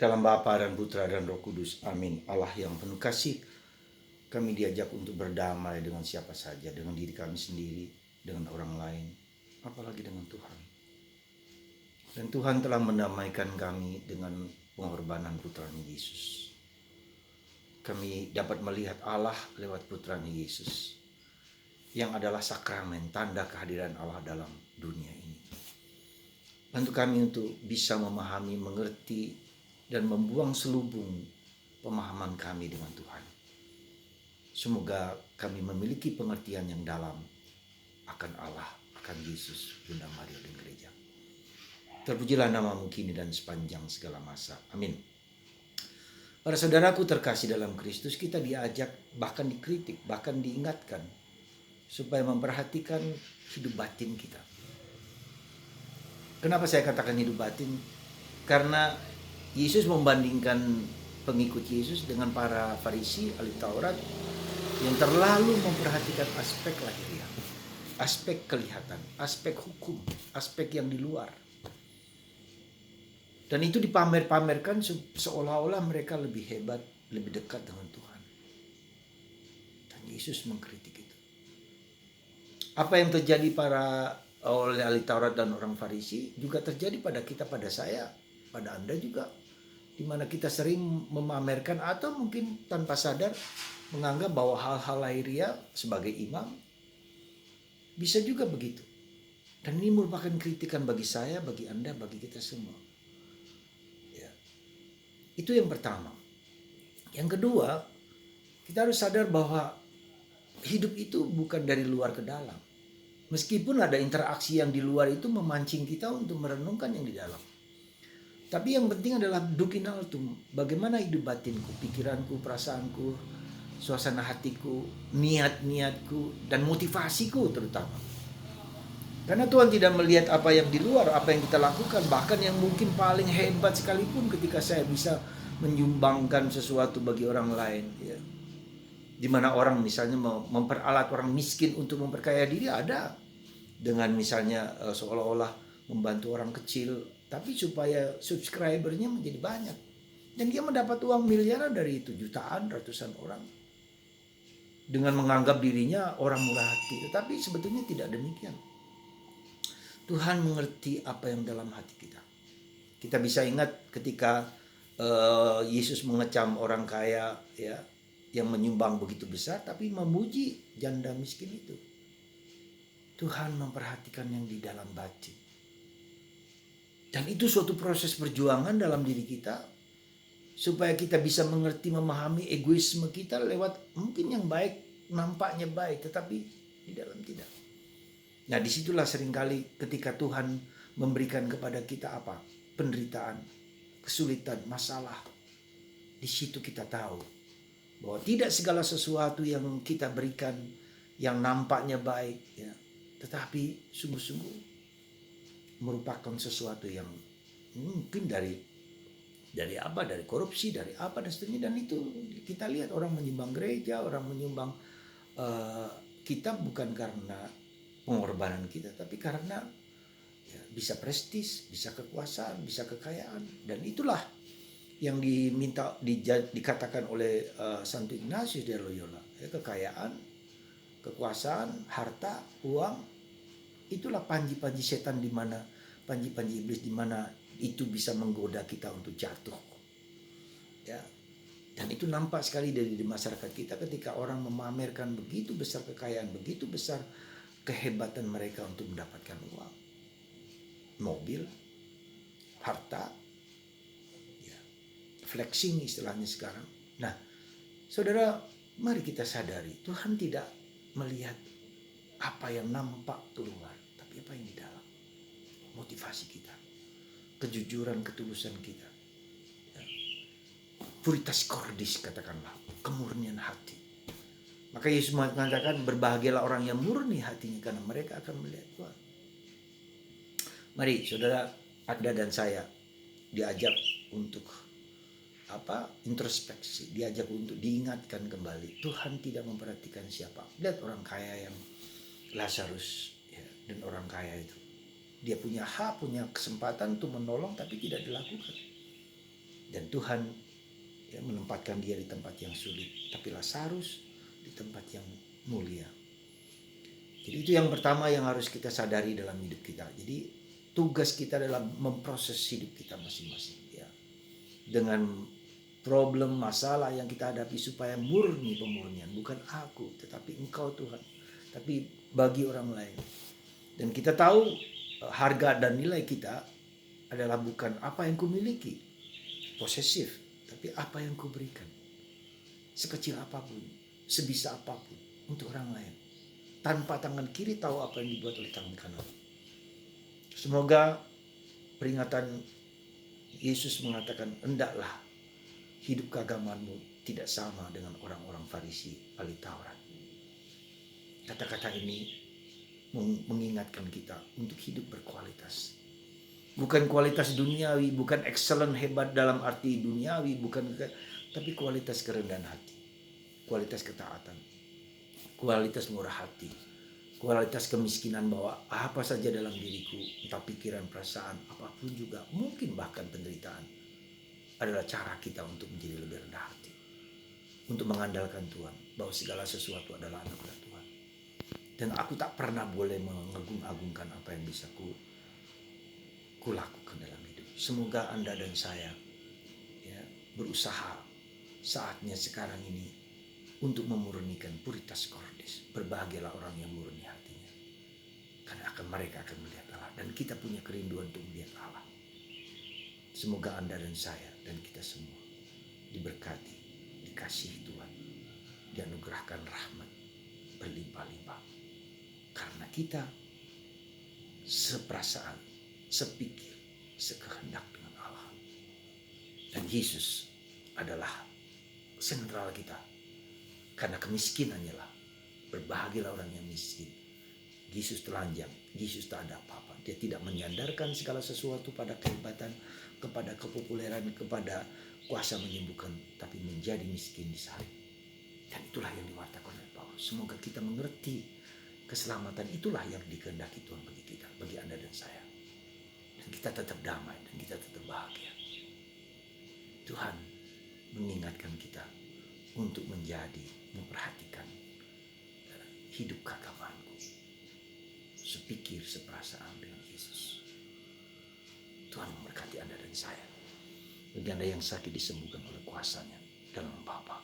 Dalam Bapa dan Putra dan Roh Kudus. Amin. Allah yang penuh kasih, kami diajak untuk berdamai dengan siapa saja, dengan diri kami sendiri, dengan orang lain, apalagi dengan Tuhan. Dan Tuhan telah mendamaikan kami dengan pengorbanan putranya Yesus. Kami dapat melihat Allah lewat putranya Yesus, yang adalah sakramen, tanda kehadiran Allah dalam dunia ini. Bantu kami untuk bisa memahami, mengerti, dan membuang selubung pemahaman kami dengan Tuhan. Semoga kami memiliki pengertian yang dalam akan Allah, akan Yesus, Bunda Maria dan gereja. Terpujilah namamu kini dan sepanjang segala masa. Amin. Para saudaraku terkasih dalam Kristus, kita diajak, bahkan dikritik, bahkan diingatkan supaya memperhatikan hidup batin kita. Kenapa saya katakan hidup batin? Karena Yesus membandingkan pengikut Yesus dengan para Farisi, ahli Taurat, yang terlalu memperhatikan aspek lahiriah, aspek kelihatan, aspek hukum, aspek yang di luar. Dan itu dipamer-pamerkan seolah-olah mereka lebih hebat, lebih dekat dengan Tuhan. Dan Yesus mengkritik itu. Apa yang terjadi oleh ahli Taurat dan orang Farisi juga terjadi pada kita, pada saya, pada Anda juga, di mana kita sering memamerkan atau mungkin tanpa sadar menganggap bahwa hal-hal lahiriah sebagai imam bisa juga begitu. Dan ini merupakan kritikan bagi saya, bagi Anda, bagi kita semua. Ya. Itu yang pertama. Yang kedua, kita harus sadar bahwa hidup itu bukan dari luar ke dalam. Meskipun ada interaksi yang di luar itu memancing kita untuk merenungkan yang di dalam. Tapi yang penting adalah dukin altum. Bagaimana hidup batinku, pikiranku, perasaanku, suasana hatiku, niat-niatku, dan motivasiku terutama. Karena Tuhan tidak melihat apa yang di luar, apa yang kita lakukan. Bahkan yang mungkin paling hebat sekalipun ketika saya bisa menyumbangkan sesuatu bagi orang lain. Ya. Di mana orang misalnya memperalat orang miskin untuk memperkaya diri, ada. Dengan misalnya seolah-olah membantu orang kecil, tapi supaya subscribernya menjadi banyak. Dan dia mendapat uang miliaran dari itu, jutaan, ratusan orang. Dengan menganggap dirinya orang murah hati. Tetapi sebetulnya tidak demikian. Tuhan mengerti apa yang dalam hati kita. Kita bisa ingat ketika Yesus mengecam orang kaya, ya, yang menyumbang begitu besar, tapi memuji janda miskin itu. Tuhan memperhatikan yang di dalam batin. Dan itu suatu proses perjuangan dalam diri kita, supaya kita bisa mengerti, memahami egoisme kita lewat mungkin yang baik, nampaknya baik, tetapi di dalam tidak. Nah, disitulah seringkali ketika Tuhan memberikan kepada kita apa? Penderitaan, kesulitan, masalah. Di situ kita tahu bahwa tidak segala sesuatu yang kita berikan yang nampaknya baik, ya, tetapi sungguh-sungguh merupakan sesuatu yang mungkin dari korupsi, dari apa dan seterusnya. Dan itu kita lihat orang menyumbang gereja, orang menyumbang kita bukan karena pengorbanan kita, tapi karena ya, bisa prestis, bisa kekuasaan, bisa kekayaan. Dan itulah yang dikatakan oleh Santo Ignatius dari Loyola, ya, kekayaan, kekuasaan, harta, uang, itulah panji-panji setan, di mana panji-panji iblis, di mana itu bisa menggoda kita untuk jatuh. Ya. Dan itu nampak sekali di masyarakat kita ketika orang memamerkan begitu besar kekayaan, begitu besar kehebatan mereka untuk mendapatkan uang, mobil, harta, ya, flexing istilahnya sekarang. Nah, saudara, mari kita sadari Tuhan tidak melihat apa yang nampak keluar, tapi apa yang di dalam. Motivasi kita, kejujuran, ketulusan kita, ya. Puritas cordis, katakanlah, kemurnian hati. Maka Yesus mengatakan, berbahagialah orang yang murni hatinya, karena mereka akan melihat Tuhan. Mari saudara, Anda dan saya diajak untuk introspeksi, diajak untuk diingatkan kembali. Tuhan tidak memperhatikan siapa. Lihat orang kaya yang Lazarus, ya, dan orang kaya itu, dia punya hak, punya kesempatan untuk menolong, tapi tidak dilakukan. Dan Tuhan menempatkan dia di tempat yang sulit, tapi Lazarus di tempat yang mulia. Jadi itu yang pertama yang harus kita sadari dalam hidup kita. Jadi tugas kita dalam memproses hidup kita masing-masing, ya, dengan problem, masalah yang kita hadapi, supaya murni pemurnian, bukan aku tetapi Engkau Tuhan, tapi bagi orang lain. Dan kita tahu harga dan nilai kita adalah bukan apa yang kumiliki, posesif, tapi apa yang kuberikan, sekecil apapun, sebisa apapun, untuk orang lain, tanpa tangan kiri tahu apa yang dibuat oleh tangan kanan. Semoga peringatan Yesus mengatakan, hendaklah hidup keagamaanmu tidak sama dengan orang-orang Farisi, ahli Taurat. Kata-kata ini mengingatkan kita untuk hidup berkualitas. Bukan kualitas duniawi, bukan excellent, hebat dalam arti duniawi, bukan, tapi kualitas kerendahan hati, kualitas ketaatan, kualitas murah hati, kualitas kemiskinan, bahwa apa saja dalam diriku, entah pikiran, perasaan, apapun juga, mungkin bahkan penderitaan, adalah cara kita untuk menjadi lebih rendah hati, untuk mengandalkan Tuhan, bahwa segala sesuatu adalah anugerah Tuhan. Dan aku tak pernah boleh mengagung-agungkan apa yang bisa kulakukan dalam hidup. Semoga Anda dan saya, ya, berusaha saatnya sekarang ini untuk memurnikan puritas cordis. Berbahagialah orang yang murni hatinya, karena mereka akan melihat Allah. Dan kita punya kerinduan untuk melihat Allah. Semoga Anda dan saya dan kita semua diberkati, dikasihi Tuhan, dianugerahkan rahmat berlimpah-limpah, karena kita seperasaan, sepikir, sekehendak dengan Allah. Dan Yesus adalah sentral kita, karena kemiskinannya lah. Berbahagialah orang yang miskin. Yesus telanjang, Yesus tak ada apa-apa. Dia tidak menyandarkan segala sesuatu pada kehebatan, kepada kepopuleran, kepada kuasa menyembuhkan, tapi menjadi miskin di salib. Dan itulah yang diwartakan oleh Paulus. Semoga kita mengerti keselamatan itulah yang dikehendaki Tuhan bagi kita, bagi Anda dan saya. Dan kita tetap damai dan kita tetap bahagia. Tuhan mengingatkan kita untuk memperhatikan hidup keagamaanku, sepikir, seperasaan dengan Yesus. Tuhan memberkati Anda dan saya. Bagi Anda yang sakit, disembuhkan oleh kuasa-Nya dalam Bapa,